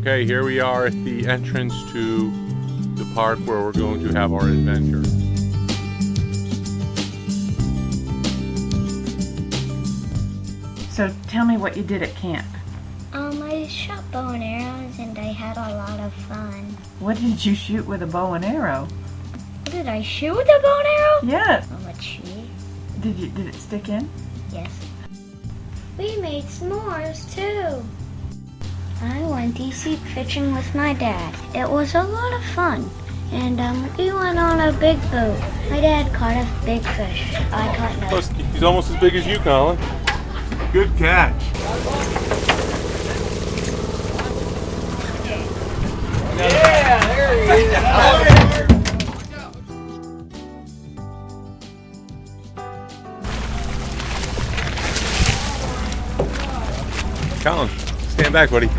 Okay, here we are at the entrance to the park where we're going to have our adventure. So tell me what you did at camp. I shot bow and arrows and I had a lot of fun. What did you shoot with a bow and arrow? What did I shoot with a bow and arrow? Yeah. I'm a cheat. Did it stick in? Yes. We made s'mores too. I went deep-sea fishing with my dad. It was a lot of fun. And we went on a big boat. My dad caught a big fish. I caught no. He's almost as big as you, Collin. Good catch. Yeah, there he is. Collin, stand back, buddy.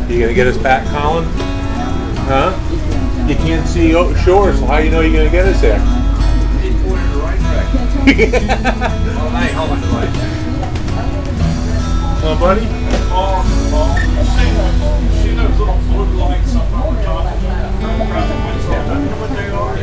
You gonna get us back, Collin? Huh? You can't see shore, so how do you know you're gonna get us there? He pointed in the right direction. Oh, hey, hold on the right. Come on, buddy. See those little blue lights up on top? You know what they are?